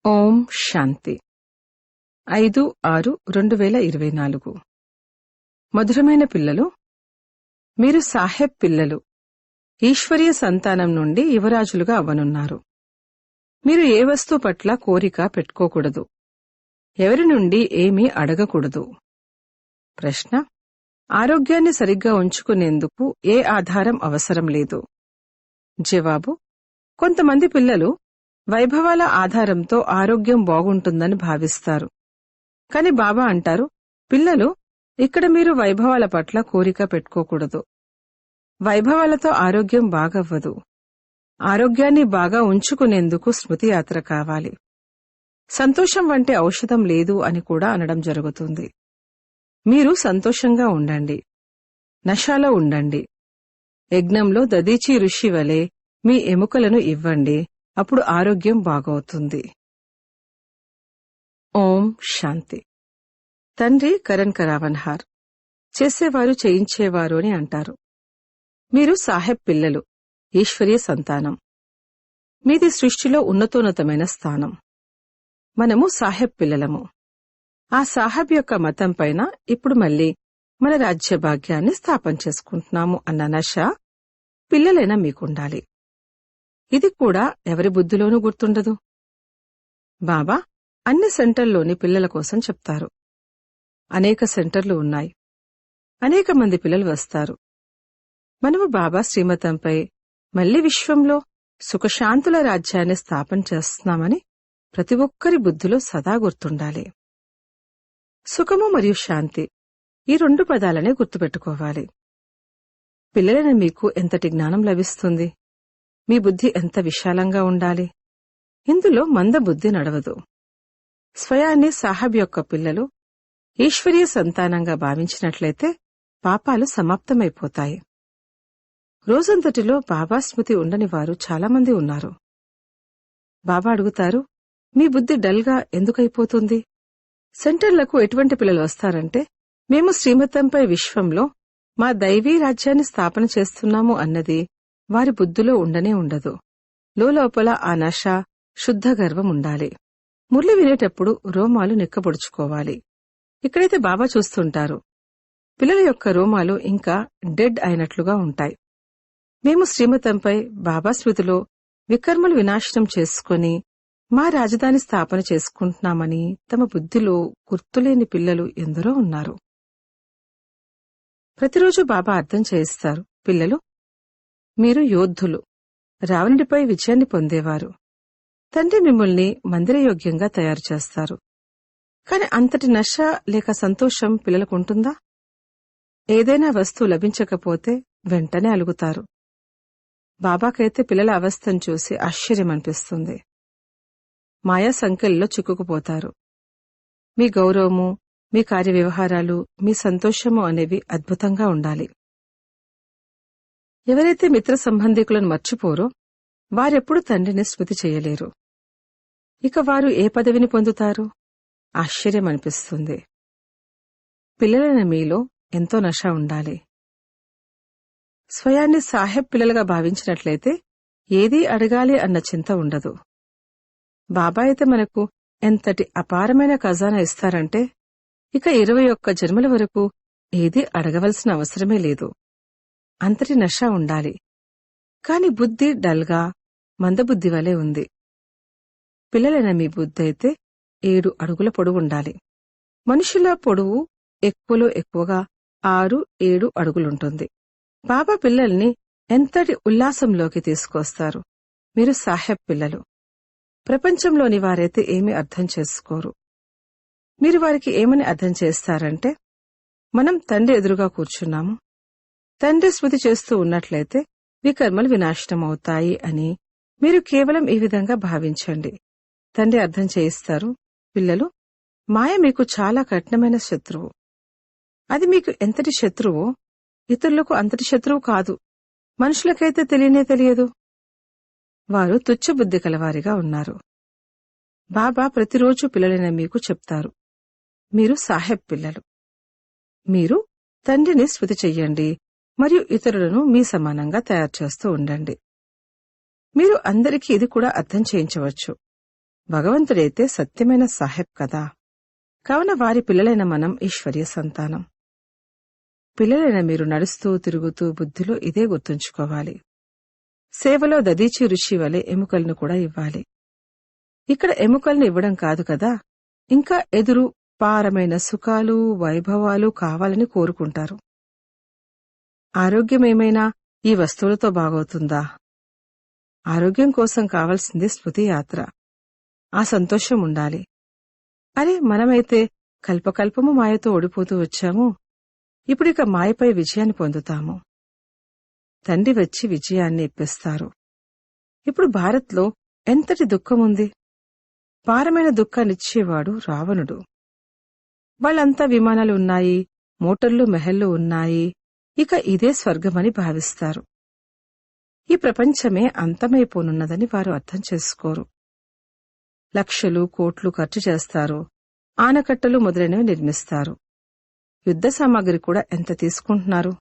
ఓం శాంతి 5/6/2024 మధురమైన పిల్లలు, మీరు సాహెబ్ పిల్లలు, ఈశ్వరీయ సంతానం నుండి యువరాజులుగా అవ్వనున్నారు. మీరు ఏ వస్తువు పట్ల కోరిక పెట్టుకోకూడదు, ఎవరి నుండి ఏమీ అడగకూడదు. ప్రశ్న: ఆరోగ్యాన్ని సరిగ్గా ఉంచుకునేందుకు ఏ ఆధారం అవసరం లేదు. జవాబు: కొంతమంది పిల్లలు వైభవాల ఆధారంతో ఆరోగ్యం బాగుంటుందని భావిస్తారు. కాని బాబా అంటారు, పిల్లలు, ఇక్కడ మీరు వైభవాల పట్ల కోరిక పెట్టుకోకూడదు. వైభవాలతో ఆరోగ్యం బాగవ్వదు. ఆరోగ్యాన్ని బాగా ఉంచుకునేందుకు స్మృతియాత్ర కావాలి. సంతోషం వంటి ఔషధం లేదు అని కూడా అనడం జరుగుతుంది. మీరు సంతోషంగా ఉండండి, నశాలో ఉండండి. యజ్ఞంలో దదీచి ఋషి వలె మీ ఎముకలను ఇవ్వండి, అప్పుడు ఆరోగ్యం బాగవుతుంది. ఓం శాంతి. తండ్రి కరణ్ కరావన్హార్, చేసేవారు చేయించేవారు అని అంటారు. మీరు సాహెబ్ పిల్లలు, ఈశ్వరీయ సంతానం. మీది సృష్టిలో ఉన్నతోన్నతమైన స్థానం. మనము సాహెబ్ పిల్లలము. ఆ సాహెబ్ యొక్క మతం పైన ఇప్పుడు మళ్లీ మన రాజ్యభాగ్యాన్ని స్థాపన చేసుకుంటున్నాము అన్న నశ పిల్లలైన మీకుండాలి. ఇది కూడా ఎవరి బుద్ధిలోనూ గుర్తుండదు. బాబా అన్ని సెంటర్లోని పిల్లల కోసం చెప్తారు. అనేక సెంటర్లు ఉన్నాయి, అనేక మంది పిల్లలు వస్తారు. మనము బాబా శ్రీమతంపై మళ్లీ విశ్వంలో సుఖశాంతుల రాజ్యాన్ని స్థాపన చేస్తున్నామని ప్రతి ఒక్కరి బుద్ధిలో సదా గుర్తుండాలి. సుఖము మరియు శాంతి, ఈ 2 పదాలనే గుర్తుపెట్టుకోవాలి. పిల్లలైన మీకు ఎంతటి జ్ఞానం లభిస్తుంది, మీ బుద్ధి ఎంత విశాలంగా ఉండాలి. ఇందులో మందబుద్ధి నడవదు. స్వయాన్ని సాహబ్ యొక్క పిల్లలు ఈశ్వరీయ సంతానంగా భావించినట్లయితే పాపాలు సమాప్తమైపోతాయి. రోజంతటిలో బాబా స్మృతి ఉండని వారు చాలామంది ఉన్నారు. బాబా అడుగుతారు, మీ బుద్ధి డల్గా ఎందుకైపోతుంది? సెంటర్లకు ఎటువంటి పిల్లలు వస్తారంటే, మేము శ్రీమతంపై విశ్వంలో మా దైవీ రాజ్యాన్ని స్థాపన చేస్తున్నాము అన్నది వారి బుద్ధిలో ఉండనే ఉండదు. లోపల ఆ నశ, శుద్ధ గర్వం ఉండాలి. మురళి వినేటప్పుడు రోమాలు నిక్కబొడుచుకోవాలి. ఇక్కడైతే బాబా చూస్తుంటారు, పిల్లల యొక్క రోమాలు ఇంకా డెడ్ అయినట్లుగా ఉంటాయి. మేము శ్రీమతంపై బాబా స్మృతిలో వికర్మలు వినాశనం చేసుకుని మా రాజధాని స్థాపన చేసుకుంటున్నామని తమ బుద్ధిలో గుర్తులేని పిల్లలు ఎందరో ఉన్నారు. ప్రతిరోజు బాబా అర్థం చేయిస్తారు, పిల్లలు, మీరు యోద్ధులు, రావణుడిపై విజయాన్ని పొందేవారు. తండ్రి మిమ్మల్ని మందిరయోగ్యంగా తయారు చేస్తారు. కాని అంతటి నశ లేక సంతోషం పిల్లలకుంటుందా? ఏదైనా వస్తువు లభించకపోతే వెంటనే అలుగుతారు. బాబాకైతే పిల్లల అవస్థను చూసి ఆశ్చర్యమనిపిస్తుంది. మాయా సంఖ్యల్లో చిక్కుకుపోతారు. మీ గౌరవము, మీ కార్యవ్యవహారాలు, మీ సంతోషము అనేవి అద్భుతంగా ఉండాలి. ఎవరైతే మిత్ర సంబంధికులను మర్చిపోరో వారెప్పుడు తండ్రిని స్మృతి చేయలేరు. ఇక వారు ఏ పదవిని పొందుతారు? ఆశ్చర్యమనిపిస్తుంది. పిల్లలైన మీలో ఎంతో నశ ఉండాలి. స్వయాన్ని సాహెబ్ పిల్లలుగా భావించినట్లయితే ఏదీ అడగాలి అన్న చింత ఉండదు. బాబా అయితే మనకు ఎంతటి అపారమైన ఖజానా ఇస్తారంటే ఇక 21 జన్మల వరకు ఏదీ అడగవలసిన అవసరమే లేదు. అంతటి నశ ఉండాలి. కాని బుద్ధి డల్గా, మందబుద్ధి వలె ఉంది. పిల్లలైన మీ బుద్ధి అయితే 7 అడుగుల పొడవుండాలి. మనుషుల పొడవు ఎక్కువలో ఎక్కువగా 6-7 అడుగులుంటుంది. బాబా పిల్లల్ని ఎంతటి ఉల్లాసంలోకి తీసుకొస్తారు. మీరు సాహెబ్ పిల్లలు. ప్రపంచంలోని వారైతే ఏమీ అర్థం చేసుకోరు. మీరు వారికి ఏమని అర్థం చేస్తారంటే, మనం తండ్రి ఎదురుగా కూర్చున్నాము, తండ్రి స్మృతి చేస్తూ ఉన్నట్లయితే వికర్మలు వినాశనమవుతాయి అని మీరు కేవలం ఈ విధంగా భావించండి. తండ్రి అర్థం చేయిస్తారు, పిల్లలు, మాయ మీకు చాలా కఠినమైన శత్రువు. అది మీకు ఎంతటి శత్రువో ఇతరులకు అంతటి శత్రువు కాదు. మనుషులకైతే తెలియనే తెలియదు. వారు తుచ్చబుద్ధి కలవారిగా ఉన్నారు. బాబా ప్రతిరోజు పిల్లలైన మీకు చెప్తారు, మీరు సాహెబ్ పిల్లలు. మీరు తండ్రిని స్మృతి చెయ్యండి మరియు ఇతరులను మీ సమానంగా తయారు చేస్తూ ఉండండి. మీరు అందరికీ ఇది కూడా అర్థం చేయించవచ్చు. భగవంతుడైతే సత్యమైన సాహెబ్ కదా. కావున వారి పిల్లలైన మనం ఈశ్వర్య సంతానం. పిల్లలైన మీరు నడుస్తూ తిరుగుతూ బుద్ధిలో ఇదే గుర్తుంచుకోవాలి. సేవలో దదీచి ఋషి వలె ఎముకలను కూడా ఇవ్వాలి. ఇక్కడ ఎముకలను ఇవ్వడం కాదు కదా, ఇంకా ఎదురు పారమైన సుఖాలు వైభవాలు కావాలని కోరుకుంటారు. ఆరోగ్యమేమైనా ఈ వస్తువులతో బాగవుతుందా? ఆరోగ్యం కోసం కావలసింది స్మృతి యాత్ర. ఆ సంతోషం ఉండాలి. అరే, మనమైతే కల్పకల్పము మాయతో ఓడిపోతూ వచ్చాము, ఇప్పుడిక మాయపై విజయాన్ని పొందుతాము. తండ్రి వచ్చి విజయాన్ని ఇప్పిస్తారు. ఇప్పుడు భారత్లో ఎంతటి దుఃఖముంది. పారమైన దుఃఖాన్నిచ్చేవాడు రావణుడు. వాళ్ళంతా విమానాలు ఉన్నాయి, మోటార్లు మెహల్లు ఉన్నాయి, ఇక ఇదే స్వర్గమని భావిస్తారు. ఈ ప్రపంచమే అంతమైపోనున్నదని వారు అర్థం చేసుకోరు. లక్షలు కోట్లు ఖర్చు చేస్తారు, ఆనకట్టలు మొదలైనవి నిర్మిస్తారు. యుద్ధ సామాగ్రి కూడా ఎంత తీసుకుంటున్నారు.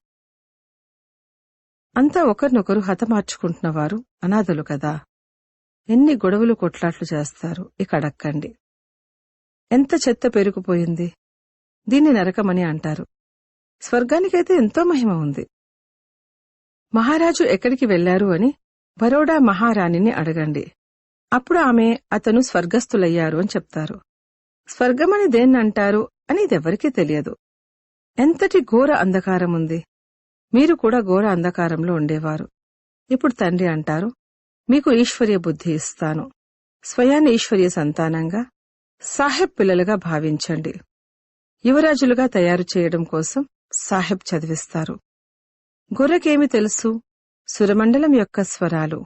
అంతా ఒకరినొకరు హతమార్చుకుంటున్నవారు అనాథలు కదా. ఎన్ని గొడవలు కొట్లాట్లు చేస్తారు. ఇక అడక్కండి. ఎంత చెత్త పెరిగిపోయింది. దీన్ని నరకమని అంటారు. స్వర్గానికైతే ఎంతో మహిమ ఉంది. మహారాజు ఎక్కడికి వెళ్లారు అని బరోడా మహారాణిని అడగండి. అప్పుడు ఆమె అతను స్వర్గస్థులయ్యారు అని చెప్తారు. స్వర్గమని దేన్నంటారు అని ఇదెవరికీ తెలియదు. ఎంతటి ఘోర అంధకారముంది. మీరు కూడా ఘోర అంధకారంలో ఉండేవారు. ఇప్పుడు తండ్రి అంటారు, మీకు ఈశ్వర్య బుద్ధి ఇస్తాను. స్వయాన్ని ఈశ్వర్య సంతానంగా సాహెబ్ పిల్లలుగా భావించండి. యువరాజులుగా తయారు చేయడం కోసం సాహెబ్ చదివిస్తారు. గొర్రెకేమి తెలుసు? సురమండలం యొక్క స్వరాలు.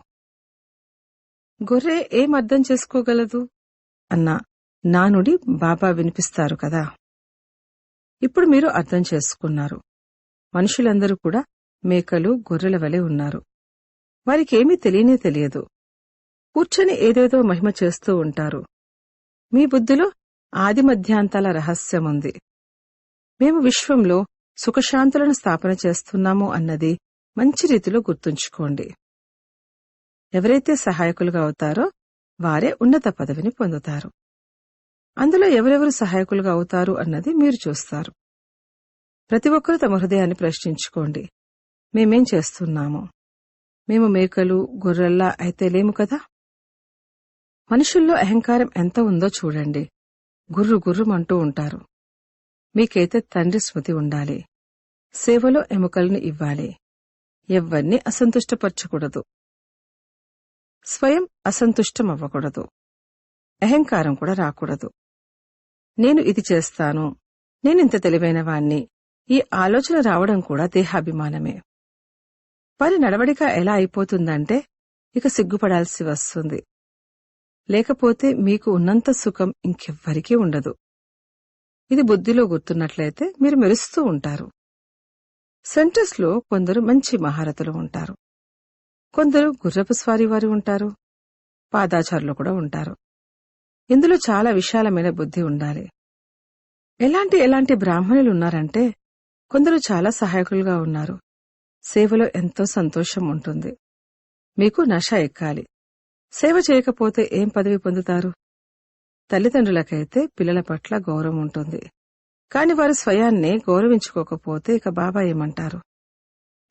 గొర్రె ఏం అర్థం చేసుకోగలదు అన్న నానుడి బాబా వినిపిస్తారు కదా. ఇప్పుడు మీరు అర్థం చేసుకున్నారు. మనుషులందరూ కూడా మేకలు గొర్రెల వలె ఉన్నారు. వారికేమీ తెలియనే తెలియదు. కూర్చొని ఏదేదో మహిమ చేస్తూ ఉంటారు. మీ బుద్ధిలో ఆది మధ్యాంతాల రహస్యముంది. మేము విశ్వంలో సుఖశాంతులను స్థాపన చేస్తున్నాము అన్నది మంచి రీతిలో గుర్తుంచుకోండి. ఎవరైతే సహాయకులుగా అవుతారో వారే ఉన్నత పదవిని పొందుతారు. అందులో ఎవరెవరు సహాయకులుగా అవుతారు అన్నది మీరు చూస్తారు. ప్రతి ఒక్కరూ తమ హృదయాన్ని ప్రశ్నించుకోండి. మేమేం చేస్తున్నాము? మేము మేకలు గొర్రెల్లా అయితే లేము కదా. మనుషుల్లో అహంకారం ఎంత ఉందో చూడండి. గుర్రు గుర్రుమంటూ ఉంటారు. మీకైతే తండ్రి స్మృతి ఉండాలి. సేవలో ఎముకలను ఇవ్వాలి. ఎవ్వరినీ అసంతుష్టపరచకూడదు. స్వయం అసంతుష్టమవ్వకూడదు. అహంకారం కూడా రాకూడదు. నేను ఇది చేస్తాను, నేనింత తెలివైన వాణ్ణి, ఈ ఆలోచన రావడం కూడా దేహాభిమానమే. వారి నడవడిక ఎలా అయిపోతుందంటే ఇక సిగ్గుపడాల్సి వస్తుంది. లేకపోతే మీకు ఉన్నంత సుఖం ఇంకెవ్వరికీ ఉండదు. ఇది బుద్ధిలో గుర్తున్నట్లయితే మీరు మెరుస్తూ ఉంటారు. సెంటర్స్లో కొందరు మంచి మహారథులు ఉంటారు. కొందరు గుర్రపు స్వారీ వారు ఉంటారు. పాదాచారులు కూడా ఉంటారు. ఇందులో చాలా విశాలమైన బుద్ధి ఉండాలి. ఎలాంటి బ్రాహ్మణులు ఉన్నారంటే కొందరు చాలా సహాయకులుగా ఉన్నారు. సేవలో ఎంతో సంతోషం ఉంటుంది. మీకు నష ఎక్కాలి. సేవ చేయకపోతే ఏం పదవి పొందుతారు? తల్లిదండ్రులకైతే పిల్లల పట్ల గౌరవం ఉంటుంది. కాని వారు స్వయాన్నే గౌరవించుకోకపోతే ఇక బాబా ఏమంటారు?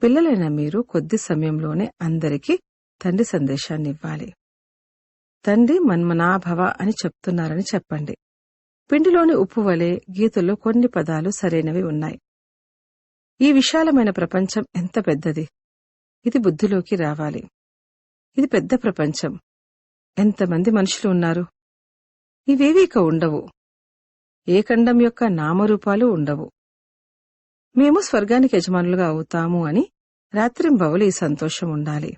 పిల్లలైన మీరు కొద్ది సమయంలోనే అందరికీ తండ్రి సందేశాన్నివ్వాలి. తండ్రి మన్మనాభవ అని చెప్తున్నారని చెప్పండి. పిండిలోని ఉప్పు వలె గీతల్లో కొన్ని పదాలు సరైనవి ఉన్నాయి. ఈ విశాలమైన ప్రపంచం ఎంత పెద్దది. ఇది బుద్ధిలోకి రావాలి. ఇది పెద్ద ప్రపంచం. ఎంతమంది మనుషులు ఉన్నారు. ఇవేవీ ఇక ఉండవు. ఏ ఖండం యొక్క నామరూపాలు ఉండవు. మేము స్వర్గానికి యజమానులుగా అవుతాము అని రాత్రింబవలు ఈ సంతోషం ఉండాలి.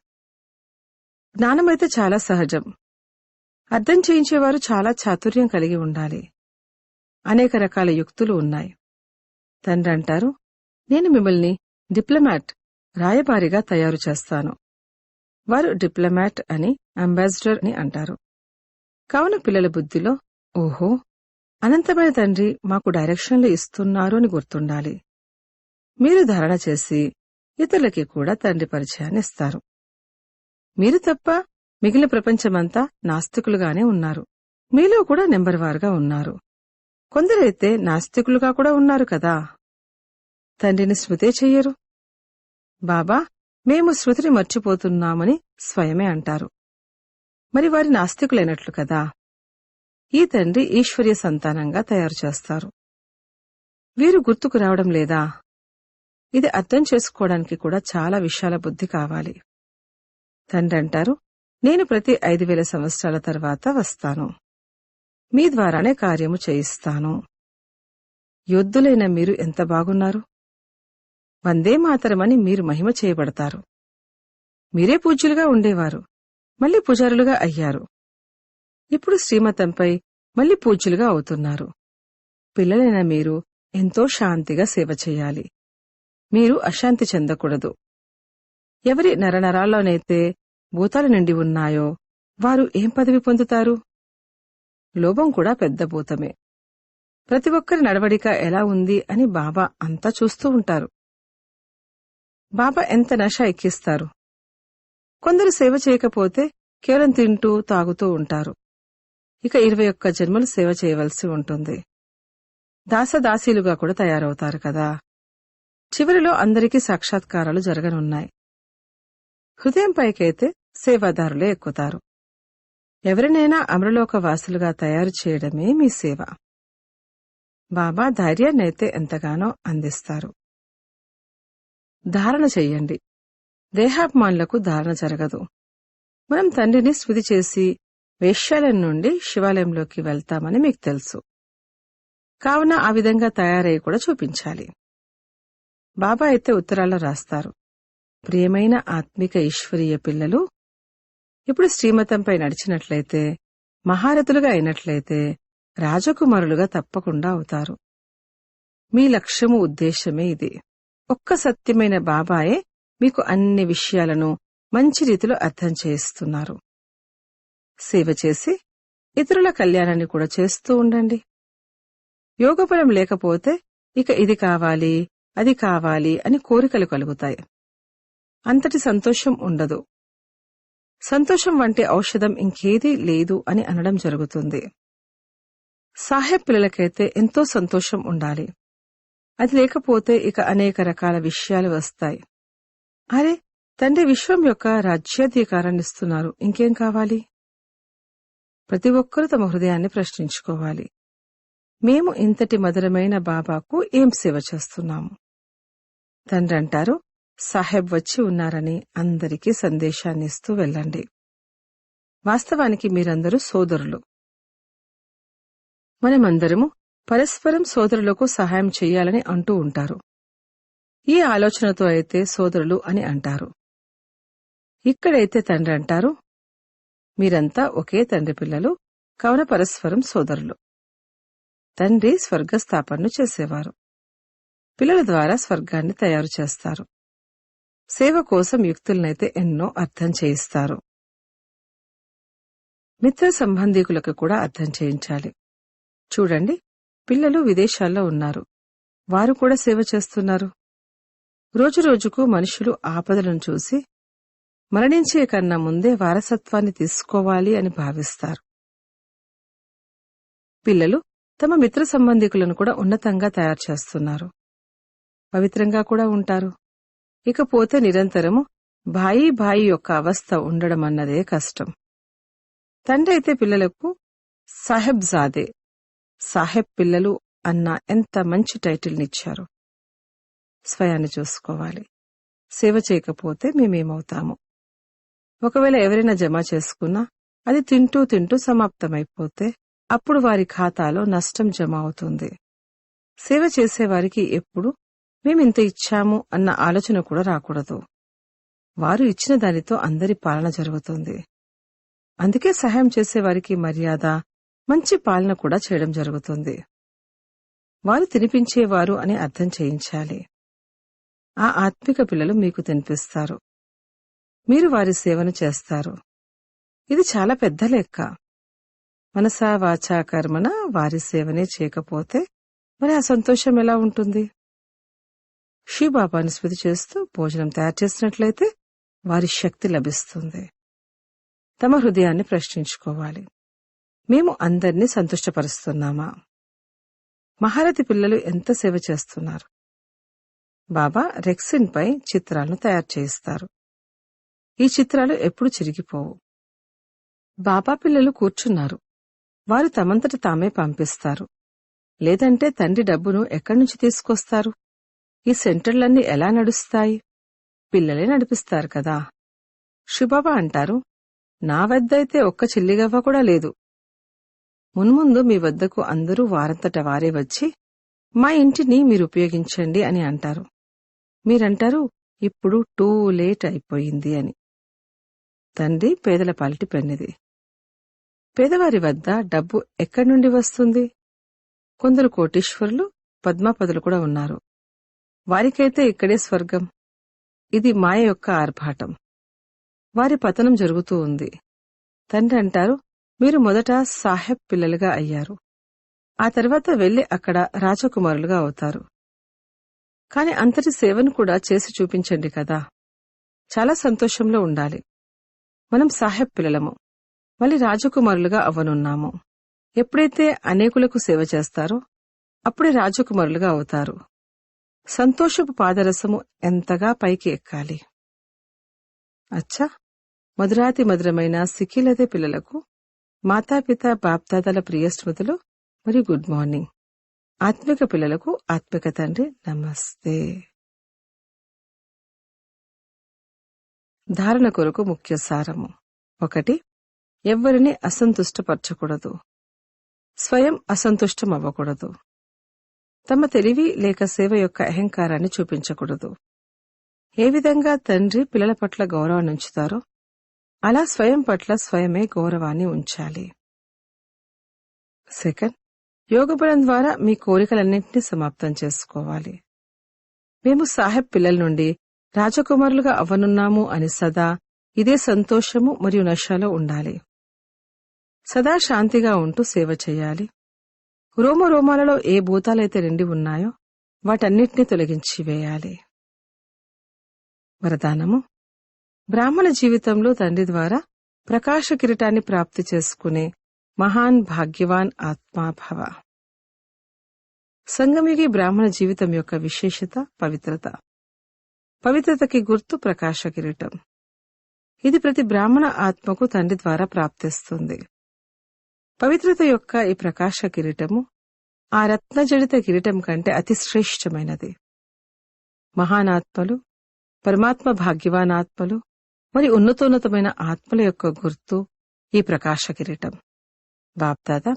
జ్ఞానమైతే చాలా సహజం. అర్థం చేయించేవారు చాలా చాతుర్యం కలిగి ఉండాలి. అనేక రకాల యుక్తులు ఉన్నాయి. తండ్రి అంటారు, నేను మిమ్మల్ని డిప్లొమాట్, రాయబారిగా తయారు చేస్తాను. వారు డిప్లొమాట్ అని, అంబాసిడర్ అని అంటారు. కావున పిల్లల బుద్ధిలో ఓహో, అనంతమైన తండ్రి మాకు డైరెక్షన్లు ఇస్తున్నారు అని గుర్తుండాలి. మీరు ధారణ చేసి ఇతరులకి కూడా తండ్రి పరిచయాన్ని ఇస్తారు. మీరు తప్ప మిగిలిన ప్రపంచమంతా నాస్తికులుగానే ఉన్నారు. మీలో కూడా నెంబర్ వారుగా ఉన్నారు. కొందరైతే నాస్తికులుగా కూడా ఉన్నారు కదా. తండ్రిని స్మృతే చెయ్యరు. బాబా మేము శృతిని మర్చిపోతున్నామని స్వయమే అంటారు. మరి వారి నాస్తికులైనట్లు కదా. ఈ తండ్రి ఈశ్వర్య సంతానంగా తయారు చేస్తారు. వీరు గుర్తుకు రావడం లేదా? ఇది అర్థం చేసుకోవడానికి కూడా చాలా విశాల బుద్ధి కావాలి. తండ్రి అంటారు, నేను ప్రతి 5000 సంవత్సరాల తర్వాత వస్తాను. మీ ద్వారానే కార్యము చేయిస్తాను. యోద్ధులైన మీరు ఎంత బాగున్నారు. వందే మాతరమని మీరు మహిమ చేయబడతారు. మీరే పూజ్యులుగా ఉండేవారు, మళ్లీ పుజారులుగా అయ్యారు. ఇప్పుడు శ్రీమతంపై మళ్లీ పూజ్యులుగా అవుతున్నారు. పిల్లలైన మీరు ఎంతో శాంతిగా సేవ చేయాలి. మీరు అశాంతి చెందకూడదు. ఎవరి నరనరాల్లోనైతే భూతాలు నిండి ఉన్నాయో వారు ఏం పదవి పొందుతారు? లోభం కూడా పెద్ద భూతమే. ప్రతి ఒక్కరి నడవడిక ఎలా ఉంది అని బాబా అంతా చూస్తూ ఉంటారు. బాబా ఎంత నష ఎక్కిస్తారు. కొందరు సేవ చేయకపోతే కేవలం తింటూ తాగుతూ ఉంటారు. ఇక 21 జన్మలు సేవ చేయవలసి ఉంటుంది. దాసదాసీలుగా కూడా తయారవుతారు కదా. చివరిలో అందరికీ సాక్షాత్కారాలు జరగనున్నాయి. హృదయం పైకైతే సేవాదారులే ఎక్కుతారు. ఎవరినైనా అమరలోక వాసులుగా తయారు చేయడమే మీ సేవ. బాబా ధైర్యాన్నైతే ఎంతగానో అందిస్తారు. ధారణ చెయ్యండి. దేహాభిమానులకు ధారణ జరగదు. మనం తండ్రిని స్మృతి చేసి వేశ్యాలయం నుండి శివాలయంలోకి వెళ్తామని మీకు తెలుసు. కావున ఆ విధంగా తయారై కూడా చూపించాలి. బాబా అయితే ఉత్తరాల్లో రాస్తారు, ప్రియమైన ఆత్మిక ఈశ్వరీయ పిల్లలు, ఇప్పుడు శ్రీమతంపై నడిచినట్లయితే, మహారథులుగా అయినట్లయితే రాజకుమారులుగా తప్పకుండా అవుతారు. మీ లక్ష్యము ఉద్దేశమే ఇది. ఒక్క సత్యమైన బాబాయే మీకు అన్ని విషయాలను మంచి రీతిలో అర్థం చేయిస్తున్నారు. సేవ చేసి ఇతరుల కళ్యాణాన్ని కూడా చేస్తూ ఉండండి. యోగబలం లేకపోతే ఇక ఇది కావాలి అది కావాలి అని కోరికలు కలుగుతాయి. అంతటి సంతోషం ఉండదు. సంతోషం వంటి ఔషధం ఇంకేదీ లేదు అని అనడం జరుగుతుంది. సాహెబ్ పిల్లలకైతే ఎంతో సంతోషం ఉండాలి. అది లేకపోతే ఇక అనేక రకాల విషయాలు వస్తాయి. అరే, తండ్రి విశ్వం యొక్క రాజ్యాధికారాన్నిస్తున్నారు, ఇంకేం కావాలి? ప్రతి ఒక్కరూ తమ హృదయాన్ని ప్రశ్నించుకోవాలి. మేము ఇంతటి మధురమైన బాబాకు ఏం సేవ చేస్తున్నాము? తండ్రి అంటారు, సాహెబ్ వచ్చి ఉన్నారని అందరికీ సందేశాన్నిస్తూ వెళ్ళండి. వాస్తవానికి మీరందరూ సోదరులు. మనమందరము పరస్పరం సోదరులకు సహాయం చెయ్యాలని అంటూ ఉంటారు. ఈ ఆలోచనతో అయితే సోదరులు అని అంటారు. ఇక్కడైతే తండ్రి అంటారు, మీరంతా ఒకే తండ్రి పిల్లలు, కావున పరస్పరం సోదరులు. తండ్రి స్వర్గస్థాపనను చేసేవారు. పిల్లల ద్వారా స్వర్గాన్ని తయారు చేస్తారు. సేవ కోసం యుక్తులనైతే ఎన్నో అర్థం చేయిస్తారు. మిత్ర సంబంధీకులకు కూడా అర్థం చేయించాలి. చూడండి, పిల్లలు విదేశాల్లో ఉన్నారు. వారు కూడా సేవ చేస్తున్నారు. రోజురోజుకు మనుషులు ఆపదలను చూసి మరణించే కన్నా ముందే వారసత్వాన్ని తీసుకోవాలి అని భావిస్తారు. పిల్లలు తమ మిత్ర సంబంధికులను కూడా ఉన్నతంగా తయారు చేస్తున్నారు. పవిత్రంగా కూడా ఉంటారు. ఇకపోతే నిరంతరము భాయి భాయి యొక్క అవస్థ ఉండడం అన్నదే కష్టం. తండ్రి అయితే పిల్లలకు సాహెబ్ జాదే, సాహెబ్ పిల్లలు అన్న ఎంత మంచి టైటిల్నిచ్చారు. స్వయాన్ని చూసుకోవాలి. సేవ చేయకపోతే మేమేమవుతాము? ఒకవేళ ఎవరైనా జమ చేసుకున్నా అది తింటూ తింటూ సమాప్తమైపోతే అప్పుడు వారి ఖాతాలో నష్టం జమ అవుతుంది. సేవ చేసేవారికి ఎప్పుడు మేమింత ఇచ్చాము అన్న ఆలోచన కూడా రాకూడదు. వారు ఇచ్చిన దానితో అందరి పాలన జరుగుతుంది. అందుకే సహాయం చేసేవారికి మర్యాద, మంచి పాలన కూడా చేయడం జరుగుతుంది. వారు తినిపించేవారు అని అర్థం చేయించాలి. ఆ ఆత్మిక పిల్లలు మీకు తినిపిస్తారు. మీరు వారి సేవను చేస్తారు. ఇది చాలా పెద్ద లెక్క. మనసా వాచా కర్మన వారి సేవనే చేయకపోతే మరి ఆ సంతోషం ఎలా ఉంటుంది? శ్రీబాబాను స్మృతి చేస్తూ భోజనం తయారు చేసినట్లయితే వారి శక్తి లభిస్తుంది. తమ హృదయాన్ని ప్రశ్నించుకోవాలి. మేము అందర్నీ సంతుష్టపరుస్తున్నామా? మహారథి పిల్లలు ఎంత సేవ చేస్తున్నారు. బాబా రెక్సిన్పై చిత్రాలను తయారు చేయిస్తారు. ఈ చిత్రాలు ఎప్పుడు చిరిగిపోవు. బాబా పిల్లలు కూర్చున్నారు. వారు తమంతట తామే పంపిస్తారు. లేదంటే తండ్రి డబ్బును ఎక్కడ్నుంచి తీసుకొస్తారు? ఈ సెంటర్లన్నీ ఎలా నడుస్తాయి? పిల్లలే నడిపిస్తారు కదా. శివబాబా అంటారు, నా వద్దైతే ఒక్క చిల్లిగవ్వ కూడా లేదు. మున్ముందు మీ వద్దకు అందరూ వారంతట వారే వచ్చి మా ఇంటిని మీరు ఉపయోగించండి అని అంటారు. మీరంటారు, ఇప్పుడు టూ లేట్ అయిపోయింది అని. తండ్రి పేదల పాలిటి పెన్నిది. పేదవారి వద్ద డబ్బు ఎక్కడి నుండి వస్తుంది? కొందరు కోటీశ్వరులు, పద్మాపదులు కూడా ఉన్నారు. వారికైతే ఇక్కడే స్వర్గం. ఇది మాయ యొక్క ఆర్భాటం. వారి పతనం జరుగుతూ ఉంది. తండ్రి అంటారు, మీరు మొదట సాహెబ్ పిల్లలుగా అయ్యారు. ఆ తర్వాత వెళ్లి అక్కడ రాజకుమారులుగా అవుతారు. కాని అంతటి సేవను కూడా చేసి చూపించండి కదా. చాలా సంతోషంలో ఉండాలి. మనం సాహెబ్ పిల్లలము, మళ్ళీ రాజకుమారులుగా అవ్వనున్నాము. ఎప్పుడైతే అనేకులకు సేవ చేస్తారో అప్పుడే రాజకుమారులుగా అవుతారు. సంతోషపు పాదరసము ఎంతగా పైకి ఎక్కాలి. అచ్చా, మధురాతి మధురమైన సిక్కిలదే పిల్లలకు మాతాపిత బాప్దాదాల ప్రియ స్మృతులు మరియు గుడ్ మార్నింగ్. ఆత్మిక పిల్లలకు ఆత్మిక తండ్రి నమస్తే. ధారణ కొరకు ముఖ్య సారము. 1. ఎవ్వరిని అసంతుష్టపరచకూడదు. స్వయం అసంతుష్టమవ్వకూడదు. తమ తెలివి లేక సేవ యొక్క అహంకారాన్ని చూపించకూడదు. ఏ విధంగా తండ్రి పిల్లల పట్ల గౌరవాన్ని ఉంచుతారో అలా స్వయం పట్ల స్వయమే గౌరవాన్ని ఉంచాలి. 2. యోగబలం ద్వారా మీ కోరికలన్నింటినీ సమాప్తం చేసుకోవాలి. మేము సాహెబ్ పిల్లల నుండి రాజకుమారులుగా అవ్వనున్నాము అని సదా ఇదే సంతోషము మరియు నషలో ఉండాలి. సదా శాంతిగా ఉంటూ సేవ చేయాలి. రోమరోమాలలో ఏ భూతాలైతే నిండి ఉన్నాయో వాటన్నిటినీ తొలగించి వేయాలి. వరదానము. బ్రాహ్మణ జీవితంలో తండ్రి ద్వారా ప్రకాశ కిరీటాన్ని ప్రాప్తి చేసుకునే మహాన్ భాగ్యవాన్ ఆత్మాభవ. సంగమిగి బ్రాహ్మణ జీవితం యొక్క విశేషత పవిత్రత. పవిత్రతకి గుర్తు ప్రకాశ కిరీటం. ఇది ప్రతి బ్రాహ్మణ ఆత్మకు తండ్రి ద్వారా ప్రాప్తిస్తుంది. పవిత్రత యొక్క ఈ ప్రకాశ కిరీటము ఆ రత్నజడిత కిరీటం కంటే అతి శ్రేష్టమైనది. మహానాత్మలు, పరమాత్మ భాగ్యవాన్ ఆత్మలు మరియు ఉన్నతోన్నతమైన ఆత్మల యొక్క గుర్తు ఈ ప్రకాశ కిరీటం. బాప్దాదా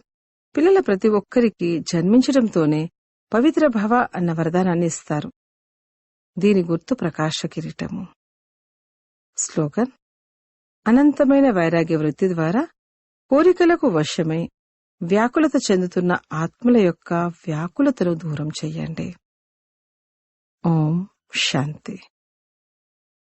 పిల్లల ప్రతి ఒక్కరికి జన్మించడంతోనే పవిత్ర భవ అన్న వరదానాన్ని ఇస్తారు. దీని గుర్తు ప్రకాశ కిరీటము. స్లోగన్. అనంతమైన వైరాగ్య వృత్తి ద్వారా కోరికలకు వశమై వ్యాకులత చెందుతున్న ఆత్మల యొక్క వ్యాకులతను దూరం చెయ్యండి. ఓం శాంతి.